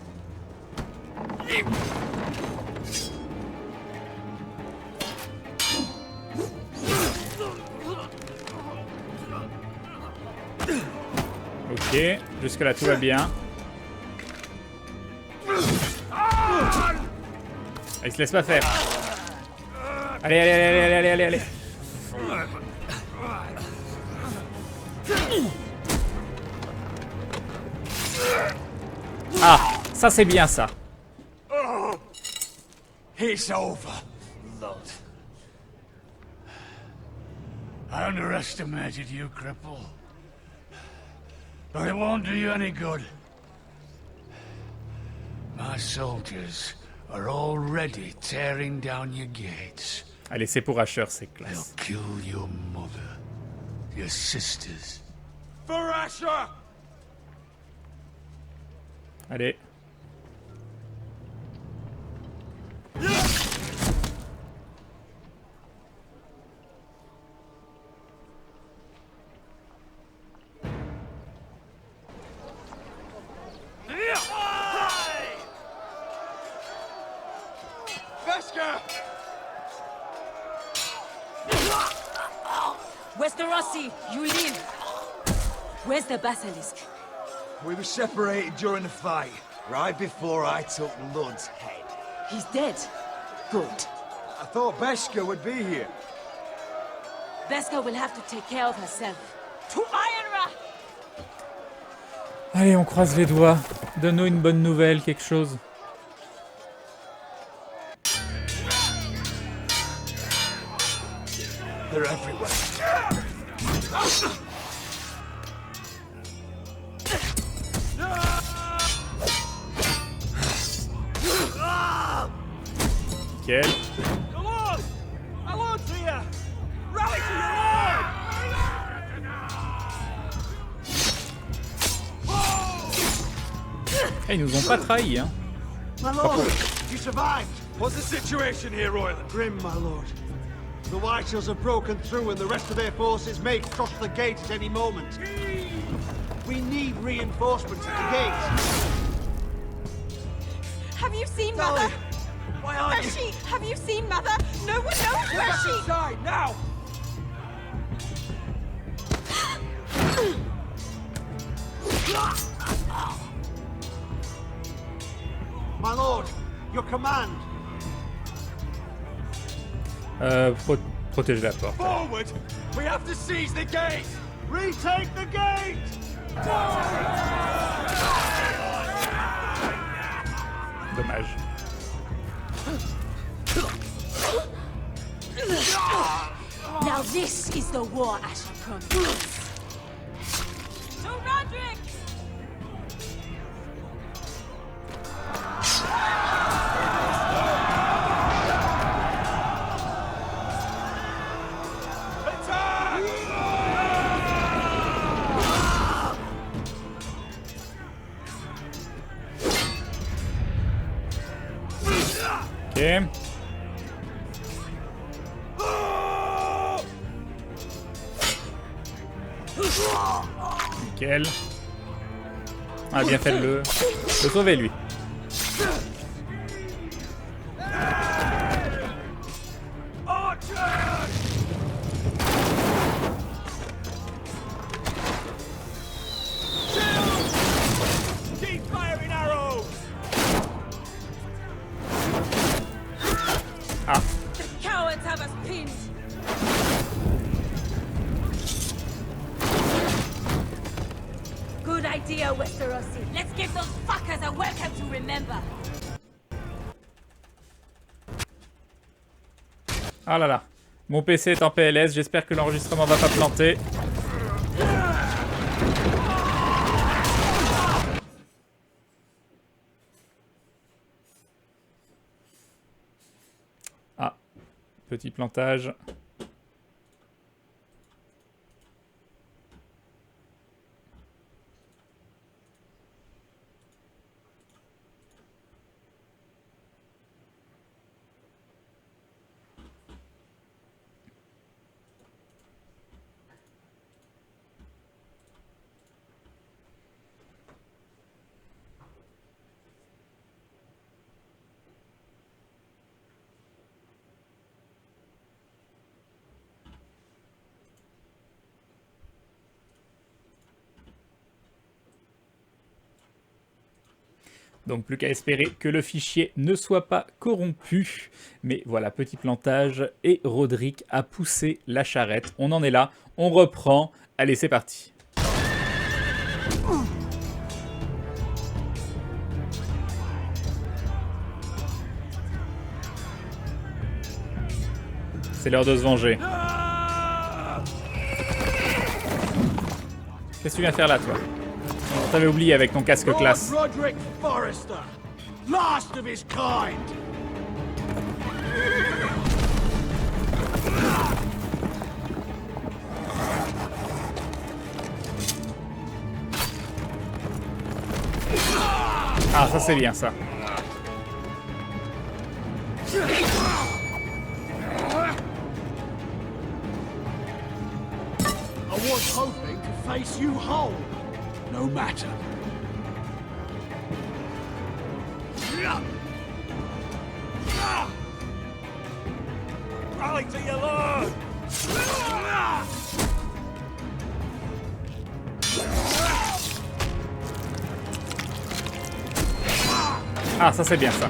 [SPEAKER 1] Ok, jusque là tout va bien. Il se laisse pas faire. Allez, allez, allez, allez, allez, allez, allez. Ah, ça c'est bien ça.
[SPEAKER 5] It's over, Lord. I underestimated you, cripple. But it won't do you any good. My soldiers are already tearing down your gates.
[SPEAKER 1] Allez, c'est pour Asher, c'est classe.
[SPEAKER 5] They'll kill your mother, your sisters.
[SPEAKER 2] For Asher!
[SPEAKER 1] Allez.
[SPEAKER 12] Westerosi, you in? Where's the basilisk?
[SPEAKER 2] We were separated during the fight, right before I took Lud's head.
[SPEAKER 12] He's dead. Good.
[SPEAKER 2] I thought Beskha would be here.
[SPEAKER 12] Beskha will have to take care of herself. To Ironra!
[SPEAKER 1] Allez, on croise les doigts. Donne-nous une bonne nouvelle, quelque chose.
[SPEAKER 2] They're everywhere.
[SPEAKER 1] Quel.
[SPEAKER 5] Come on! Our Lord's here! Rally to your Lord!
[SPEAKER 1] Ils nous ont pas trahis, hein.
[SPEAKER 2] My lord, you survived. What's the situation here, Royland? Grim, my lord. The White Hills have broken through and the rest of their forces may cross the gate at any moment. We need reinforcements at the gate.
[SPEAKER 12] Have you seen Mother?
[SPEAKER 2] Why aren't
[SPEAKER 12] Where's she? Have you seen Mother? No one knows where she...
[SPEAKER 2] inside, now! My lord, your command.
[SPEAKER 1] Protéger la porte.
[SPEAKER 2] Forward! We have to seize the gate! Retake the gate!
[SPEAKER 1] Dommage.
[SPEAKER 12] Now this is the war I shall promise. To Roderick!
[SPEAKER 1] Ok. Nickel. Ah, bien fait de le sauver, lui. Ah.
[SPEAKER 12] The cowards have us pinned. Good idea, Westerosi. Let's give those fuckers a welcome to remember.
[SPEAKER 1] Ah là là. Mon PC est en PLS, j'espère que l'enregistrement va pas planter. Ah, petit plantage. Donc plus qu'à espérer que le fichier ne soit pas corrompu. Mais voilà, petit plantage. Et Roderick a poussé la charrette. On en est là, on reprend. Allez, c'est parti. C'est l'heure de se venger. Qu'est-ce que tu viens faire là, toi? On t'avait oublié avec ton casque classe.
[SPEAKER 2] Roderick Forrester, last of his kind.
[SPEAKER 1] Ah, ça c'est bien ça.
[SPEAKER 2] I was hoping to face you whole. No matter. Rally to your lord!
[SPEAKER 1] Ah, ça c'est bien ça.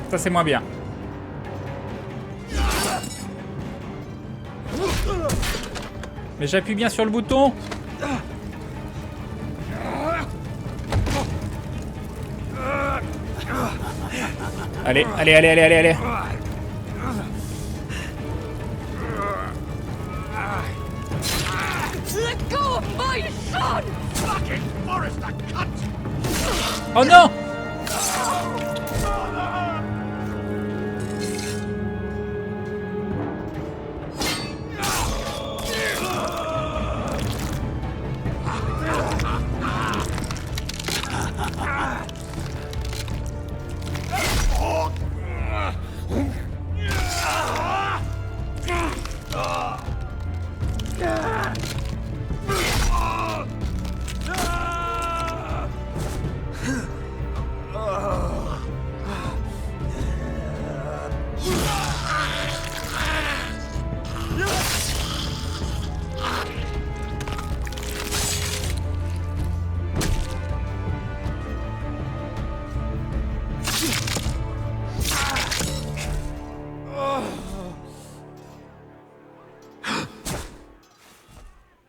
[SPEAKER 1] Ça c'est moins bien. Mais j'appuie bien sur le bouton. Allez, allez, allez, allez, allez, allez.
[SPEAKER 12] Let go of my son!
[SPEAKER 2] Fucking Forrester, cunt!
[SPEAKER 1] Oh non!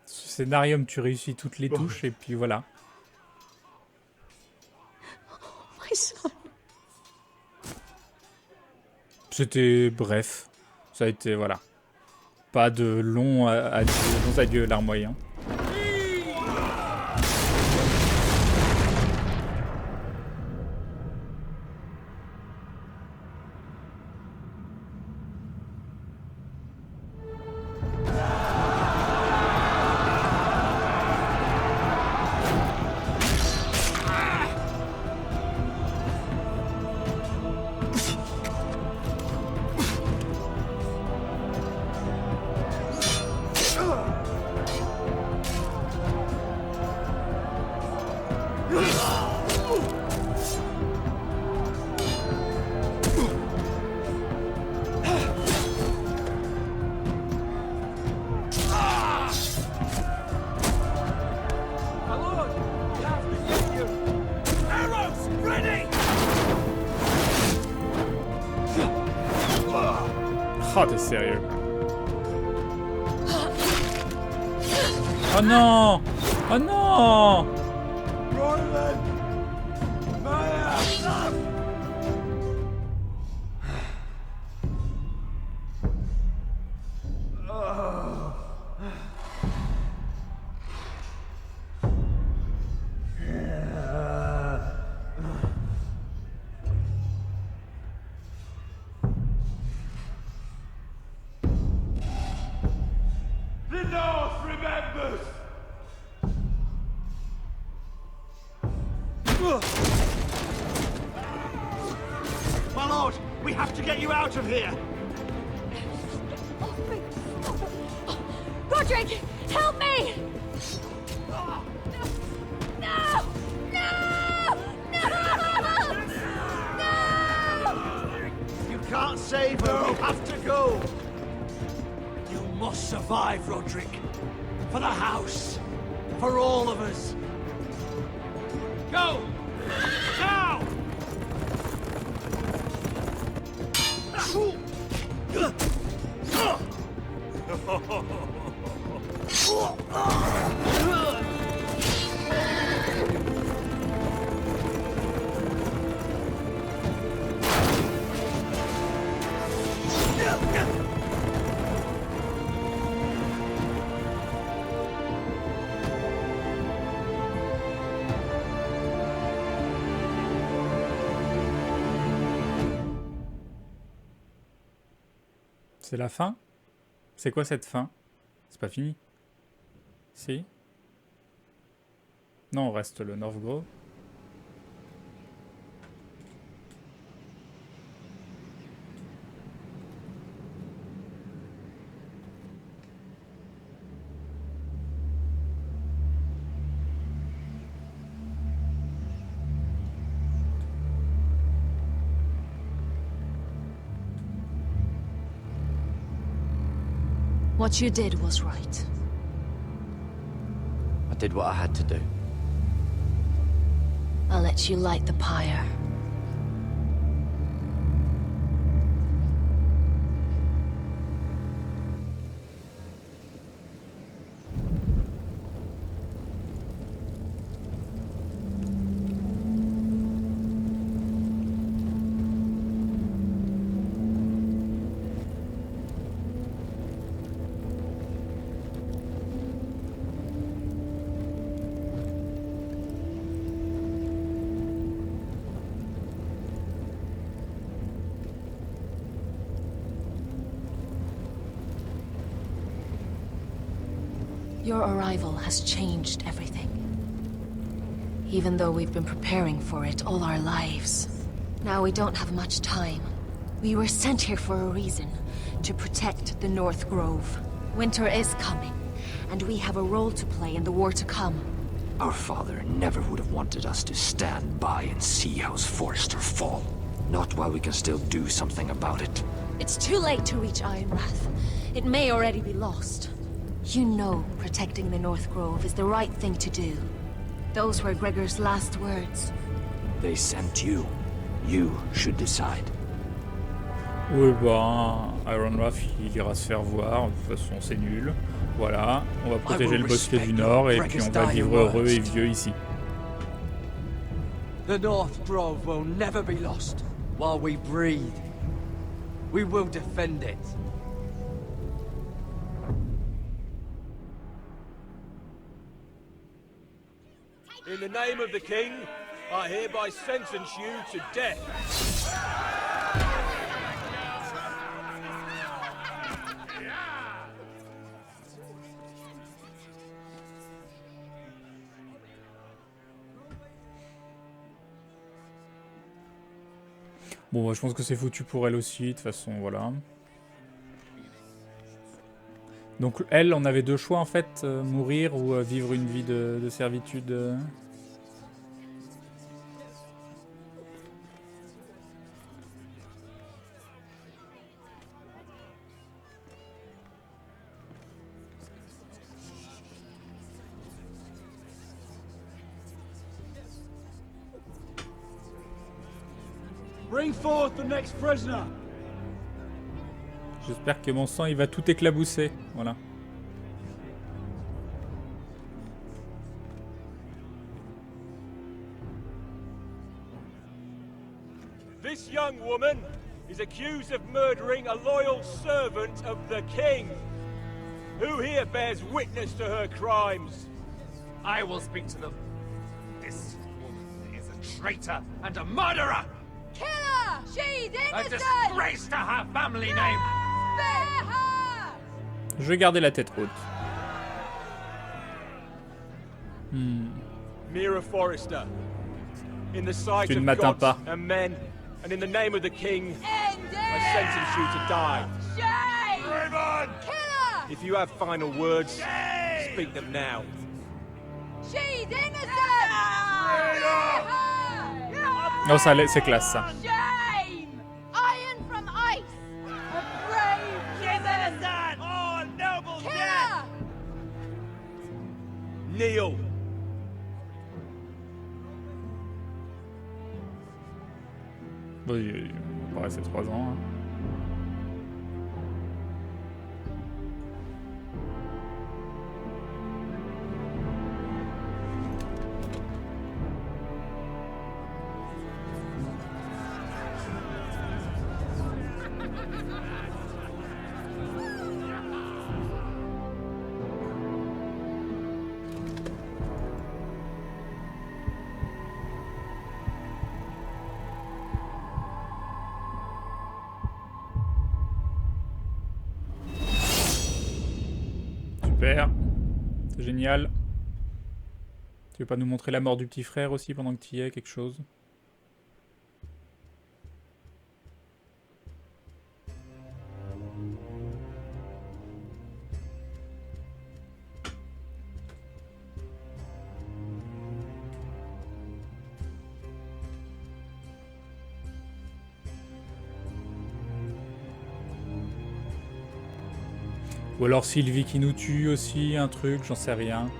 [SPEAKER 1] Scénarium, tu réussis toutes les touches et puis voilà.
[SPEAKER 12] My son.
[SPEAKER 1] C'était bref. Ça a été, voilà. Pas de longs adieux larmoyants. Oh, t'es sérieux? Oh non! Oh non!
[SPEAKER 2] My lord, we have to get you out of here!
[SPEAKER 12] Roderick, help me! No! No! No! No!
[SPEAKER 2] You can't save her, you have to go! You must survive, Roderick. For the house. For all of us. Go! Now!
[SPEAKER 1] C'est la fin? C'est quoi cette fin? C'est pas fini? Si? Non, reste le Northgrove.
[SPEAKER 6] What you did was right.
[SPEAKER 7] I did what I had to do.
[SPEAKER 6] I'll let you light the pyre. Your arrival has changed everything. Even though we've been preparing for it all our lives. Now we don't have much time. We were sent here for a reason. To protect the North Grove. Winter is coming, and we have a role to play in the war to come.
[SPEAKER 9] Our father never would have wanted us to stand by and see House Forrester fall. Not while we can still do something about it.
[SPEAKER 6] It's too late to reach Ironrath. It may already be lost. You know protecting the North Grove is the right thing to do. Those were Gregor's last words.
[SPEAKER 9] They sent you. You should decide.
[SPEAKER 1] Oui, bah, Ironrath, il ira se faire voir. De toute façon, c'est nul. Voilà, on va protéger le bosquet du Nord et puis on va vivre heureux et vieux ici.
[SPEAKER 7] The North Grove will never be lost while we breathe. We will defend it.
[SPEAKER 13] In the name of the King, I hereby sentence you to death.
[SPEAKER 1] Bon, je pense que c'est foutu pour elle aussi, de toute façon, voilà. Donc elle, on avait deux choix en fait, mourir ou vivre une vie de servitude.
[SPEAKER 13] Bring forth the next prisoner.
[SPEAKER 1] J'espère que mon sang il va tout éclabousser, voilà.
[SPEAKER 13] This young woman is accused of murdering a loyal servant of the King. Who here bears witness to her crimes?
[SPEAKER 3] I will speak to them. This woman is a traitor and a murderer!
[SPEAKER 12] Kill her! She's
[SPEAKER 3] A
[SPEAKER 12] innocent!
[SPEAKER 3] disgrace to her family name!
[SPEAKER 12] Spare her!
[SPEAKER 1] Je vais garder la tête haute.
[SPEAKER 13] Mira Forrester, in the sight
[SPEAKER 1] Tu ne
[SPEAKER 13] of
[SPEAKER 1] m'atteins
[SPEAKER 13] gods
[SPEAKER 1] pas.
[SPEAKER 13] and men, and in the name of the King,
[SPEAKER 12] End
[SPEAKER 13] I
[SPEAKER 12] it!
[SPEAKER 13] sentence you to die.
[SPEAKER 12] Shame!
[SPEAKER 13] Raven!
[SPEAKER 12] Kill her!
[SPEAKER 13] If you have final words, speak them now.
[SPEAKER 12] She's innocent! Spare her!
[SPEAKER 1] Non, ça c'est classe ça.
[SPEAKER 12] Shame! Iron from ice! A brave
[SPEAKER 13] She's innocent! Oh, noble
[SPEAKER 12] Kill
[SPEAKER 13] death!
[SPEAKER 12] her!
[SPEAKER 13] Kneel!
[SPEAKER 1] Bon, il va rester 3 ans. Hein. Super, c'est génial. Tu veux pas nous montrer la mort du petit frère aussi pendant que tu y es, quelque chose? Ou alors Sylvie qui nous tue aussi, un truc, j'en sais rien.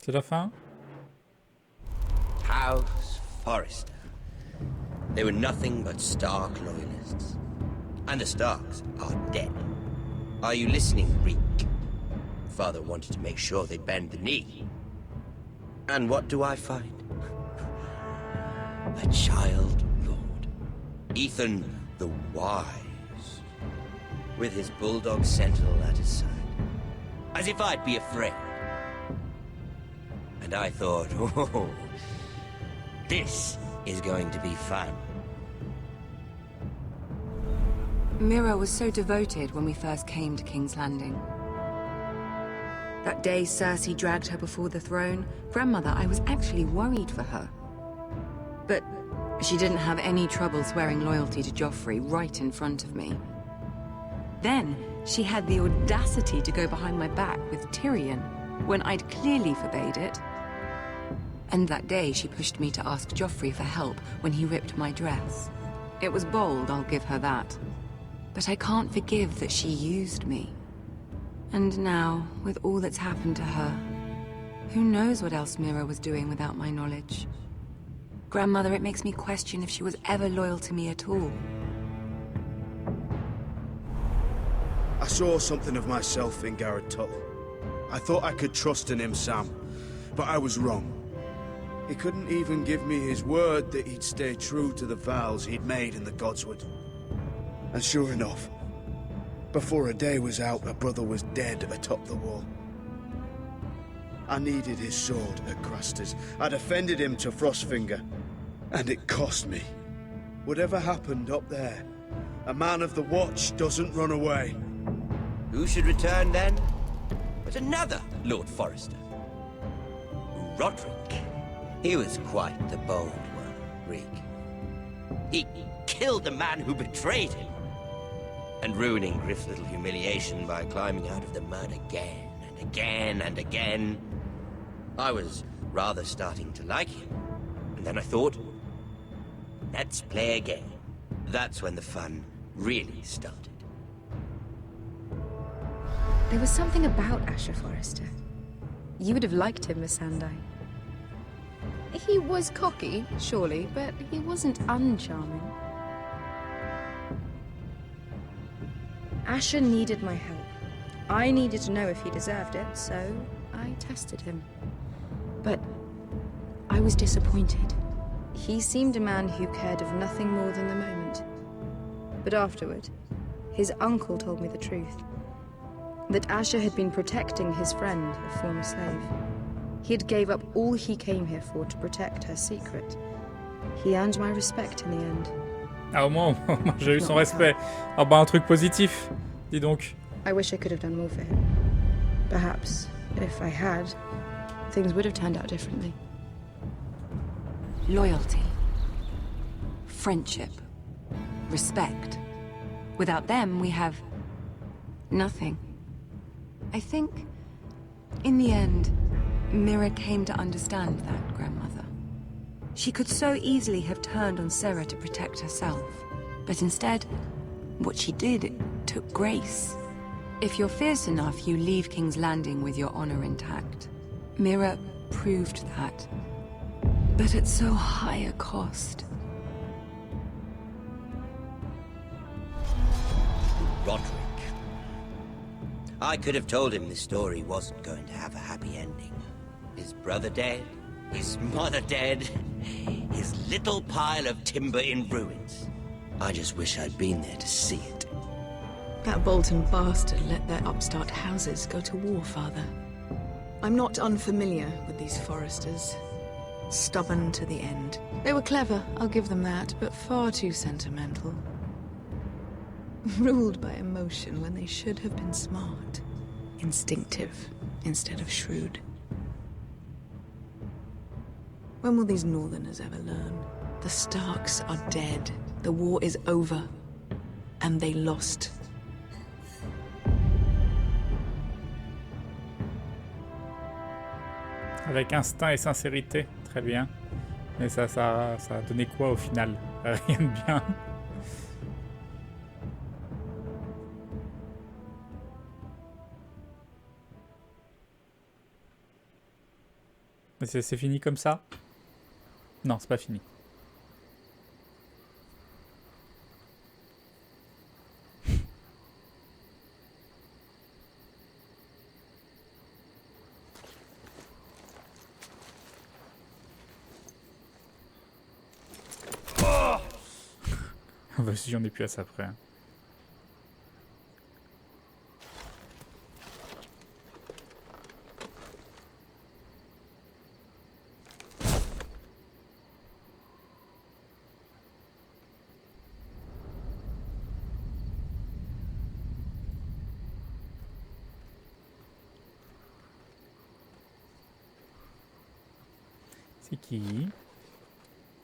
[SPEAKER 1] C'est la fin?
[SPEAKER 14] House Forrester. They were nothing but Stark loyalists. And the Starks are dead. Are you listening, Reek? Father wanted to make sure they bend the knee. And what do I find? A child lord. Ethan the Wise. With his bulldog sentinel at his side. As if I'd be afraid. And I thought, oh, this is going to be fun.
[SPEAKER 15] Mira was so devoted when we first came to King's Landing. That day Cersei dragged her before the throne, Grandmother, I was actually worried for her. But she didn't have any trouble swearing loyalty to Joffrey right in front of me. Then she had the audacity to go behind my back with Tyrion, when I'd clearly forbade it. And that day she pushed me to ask Joffrey for help when he ripped my dress. It was bold, I'll give her that. But I can't forgive that she used me. And now, with all that's happened to her, who knows what else Mira was doing without my knowledge? Grandmother, it makes me question if she was ever loyal to me at all.
[SPEAKER 5] I saw something of myself in Garrett Tull. I thought I could trust in him, Sam, but I was wrong. He couldn't even give me his word that he'd stay true to the vows he'd made in the Godswood. And sure enough, before a day was out, a brother was dead atop the wall. I needed his sword at Craster's. I defended him to Frostfinger, and it cost me. Whatever happened up there, a man of the Watch doesn't run away.
[SPEAKER 14] Who should return then? But another Lord Forrester. Roderick. He was quite the bold one, Reek. He killed the man who betrayed him. And ruining Griff's little humiliation by climbing out of the mud again and again and again. I was rather starting to like him. And then I thought, let's play a game. That's when the fun really started.
[SPEAKER 16] There was something about Asher Forrester. You would have liked him, Miss Sandai. He was cocky, surely, but he wasn't uncharming. Asher needed my help. I needed to know if he deserved it, so I tested him. But I was disappointed. He seemed a man who cared of nothing more than the moment. But afterward, his uncle told me the truth. That Asher had been protecting his friend, a former slave. He had gave up all he came here for to protect her secret. He earned my respect in the end.
[SPEAKER 1] Ah, au moins j'ai eu son respect. Ah bah un truc positif, dis donc.
[SPEAKER 16] I wish I could have done more for him. Perhaps, if I had, things would have turned out differently.
[SPEAKER 15] Loyalty. Friendship. Respect. Without them, we have nothing. I think, in the end, Mira came to understand that, Grandmother. She could so easily have turned on Sarah to protect herself. But instead, what she did, it took grace. If you're fierce enough, you leave King's Landing with your honor intact. Mira proved that. But at so high a cost.
[SPEAKER 14] Roderick. I could have told him this story wasn't going to have a happy ending. His brother dead, his mother dead, his little pile of timber in ruins. I just wish I'd been there to see it.
[SPEAKER 11] That Bolton bastard let their upstart houses go to war, Father. I'm not unfamiliar with these Forresters. Stubborn to the end. They were clever, I'll give them that, but far too sentimental. Ruled by emotion when they should have been smart. Instinctive instead of shrewd. When will these Northerners ever learn? The Starks are dead. The war is over. And they lost.
[SPEAKER 1] Avec instinct et sincérité, très bien. Mais ça a donné quoi au final? Rien de bien. C'est fini comme ça? Non, c'est pas fini. Bah si j'en ai plus à ça après. C'est qui?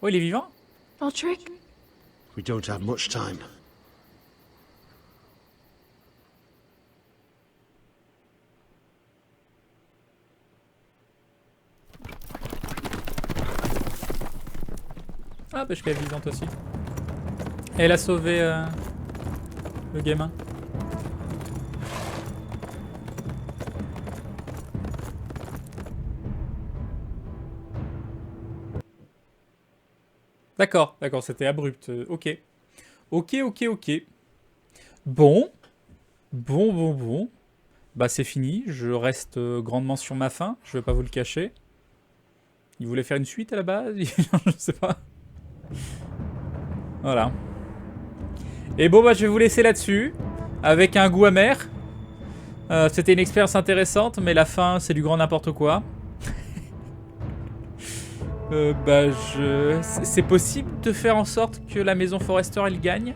[SPEAKER 1] Oh, il est vivant?
[SPEAKER 10] Roderick?
[SPEAKER 2] We don't have much time.
[SPEAKER 1] Ah, bah je suis vivante aussi. Et elle a sauvé le gamin. D'accord, d'accord, c'était abrupt. Ok. Ok. Bon. Bon. Bah c'est fini, je reste grandement sur ma faim, je vais pas vous le cacher. Il voulait faire une suite à la base? Je sais pas. Voilà. Et bon bah je vais vous laisser là-dessus, avec un goût amer. C'était une expérience intéressante, mais la fin c'est du grand n'importe quoi. C'est possible de faire en sorte que la maison Forrester elle gagne?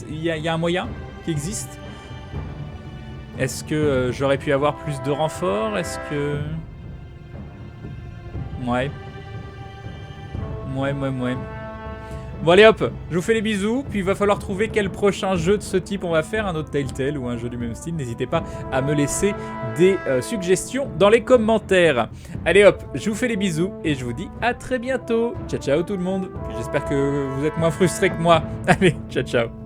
[SPEAKER 1] Il y a un moyen qui existe? Est-ce que j'aurais pu avoir plus de renforts? Est-ce que... Ouais. Bon allez hop, je vous fais les bisous, puis il va falloir trouver quel prochain jeu de ce type on va faire, un autre Telltale ou un jeu du même style. N'hésitez pas à me laisser des suggestions dans les commentaires. Allez hop, je vous fais les bisous et je vous dis à très bientôt. Ciao tout le monde, j'espère que vous êtes moins frustrés que moi. Allez, ciao.